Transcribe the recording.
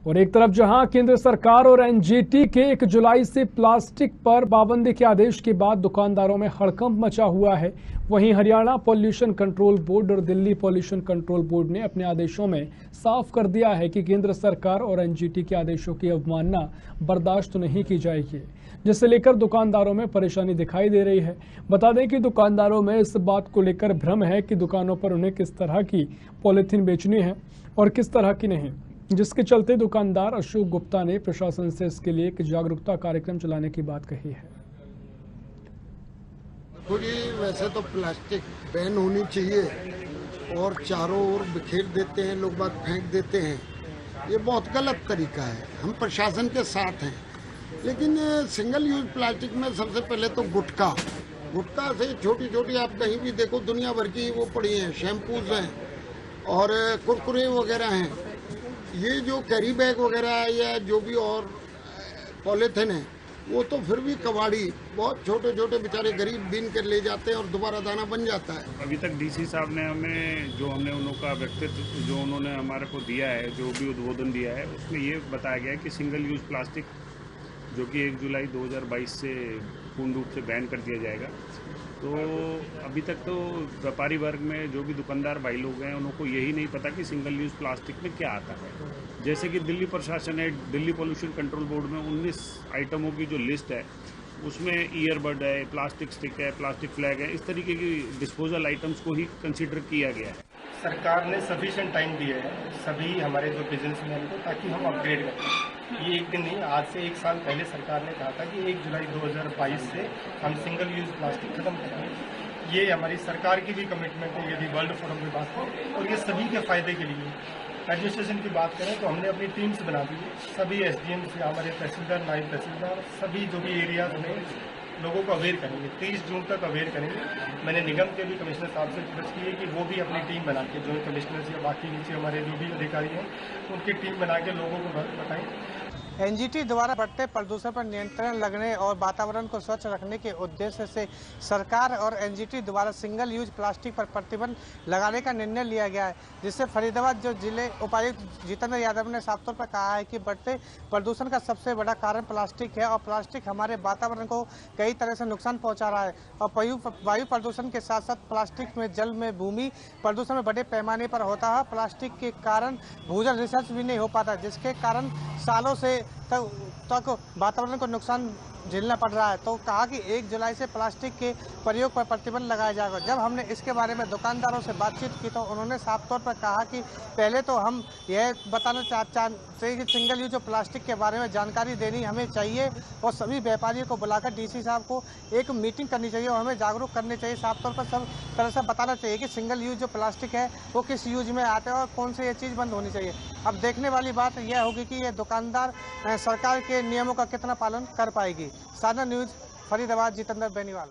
और एक तरफ जहां केंद्र सरकार और एनजीटी के 1 जुलाई से प्लास्टिक पर पाबंदी के आदेश के बाद दुकानदारों में हड़कंप मचा हुआ है, वहीं हरियाणा पॉल्यूशन कंट्रोल बोर्ड और दिल्ली पॉल्यूशन कंट्रोल बोर्ड ने अपने आदेशों में साफ कर दिया है कि केंद्र सरकार और एनजीटी के आदेशों की अवमानना बर्दाश्त नहीं की जाएगी, जिसे लेकर दुकानदारों में परेशानी दिखाई दे रही है। बता दें कि दुकानदारों में इस बात को लेकर भ्रम है कि दुकानों पर उन्हें किस तरह की पॉलीथीन बेचनी है और किस तरह की नहीं, जिसके चलते दुकानदार अशोक गुप्ता ने प्रशासन से इसके लिए एक जागरूकता कार्यक्रम चलाने की बात कही है। वैसे तो प्लास्टिक बैन होनी चाहिए और चारों ओर बिखेर देते हैं लोग, बात फेंक देते हैं, ये बहुत गलत तरीका है। हम प्रशासन के साथ हैं, लेकिन सिंगल यूज प्लास्टिक में सबसे पहले तो गुटखा से छोटी छोटी आप कहीं भी देखो दुनिया भर की वो पड़ी हैं, शैम्पूज हैं और कुरकुरे वगैरह हैं। ये जो कैरी बैग वगैरह है या जो भी और पॉलीथिन है, वो तो फिर भी कबाड़ी बहुत छोटे छोटे बेचारे गरीब बीन कर ले जाते हैं और दोबारा दाना बन जाता है। अभी तक डीसी साहब ने हमने उनका व्यक्तित्व जो उन्होंने हमारे को दिया है, जो भी उद्बोधन दिया है, उसमें ये बताया गया है कि सिंगल यूज प्लास्टिक जो कि 1 जुलाई 2022 से पूर्ण रूप से बैन कर दिया जाएगा। तो अभी तक तो व्यापारी वर्ग में जो भी दुकानदार भाई लोग हैं, उनको यही नहीं पता कि सिंगल यूज़ प्लास्टिक में क्या आता है। जैसे कि दिल्ली प्रशासन है, दिल्ली पॉल्यूशन कंट्रोल बोर्ड में 19 आइटमों की जो लिस्ट है, उसमें ईयरबड है, प्लास्टिक स्टिक है, प्लास्टिक फ्लैग है, इस तरीके की डिस्पोजल आइटम्स को ही कंसिडर किया गया है। सरकार ने सफिशिएंट टाइम दिया है सभी हमारे जो बिजनेसमैन को, ताकि हम अपग्रेड करें। ये एक दिन नहीं, आज से 1 साल पहले सरकार ने कहा था कि 1 जुलाई 2022 से हम सिंगल यूज प्लास्टिक खत्म करेंगे। ये हमारी सरकार की भी कमिटमेंट है यदि वर्ल्ड फोरम की बात करें, और ये सभी के फायदे के लिए। एडमिनिस्ट्रेशन की बात करें तो हमने अपनी टीम्स बना दी है, सभी एसडीएम से हमारे तहसीलदार, नायब तहसीलदार, सभी जो भी एरियाज में लोगों को अवेयर करेंगे। 30 जून तक अवेयर करेंगे। मैंने निगम के भी कमिश्नर साहब से रिक्वेस्ट की है कि वो भी अपनी टीम बना के, जो कमिश्नर या बाकी नीचे हमारे जो भी अधिकारी हैं, उनकी टीम बना के लोगों को बताएं। एनजीटी द्वारा बढ़ते प्रदूषण पर नियंत्रण लगने और वातावरण को स्वच्छ रखने के उद्देश्य से सरकार और एनजीटी द्वारा सिंगल यूज प्लास्टिक पर प्रतिबंध लगाने का निर्णय लिया गया है, जिससे फरीदाबाद जो जिले उपायुक्त जितेंद्र यादव ने साफ तौर पर कहा है कि बढ़ते प्रदूषण का सबसे बड़ा कारण प्लास्टिक है और प्लास्टिक हमारे वातावरण को कई तरह से नुकसान पहुँचा रहा है। और वायु प्रदूषण के साथ साथ प्लास्टिक में जल में भूमि प्रदूषण में बड़े पैमाने पर होता है। प्लास्टिक के कारण भूजल रिसर्च भी नहीं हो पाता, जिसके कारण सालों से तक वातावरण को नुकसान झेलना पड़ रहा है। तो कहा कि 1 जुलाई से प्लास्टिक के प्रयोग पर प्रतिबंध लगाया जाएगा। जब हमने इसके बारे में दुकानदारों से बातचीत की तो उन्होंने साफ तौर पर कहा कि पहले तो हम यह बताना चाहते हैं कि सिंगल यूज प्लास्टिक के बारे में जानकारी देनी हमें चाहिए और सभी व्यापारियों को बुलाकर डीसी साहब को एक मीटिंग करनी चाहिए और हमें जागरूक करनी चाहिए। साफ तौर पर सब तरह से बताना चाहिए कि सिंगल यूज जो प्लास्टिक है वो किस यूज में आते हैं और कौन से ये चीज़ बंद होनी चाहिए। अब देखने वाली बात यह होगी कि ये दुकानदार सरकार के नियमों का कितना पालन कर पाएगी। साधना न्यूज, फरीदाबाद, जितेंद्र बेनीवाल।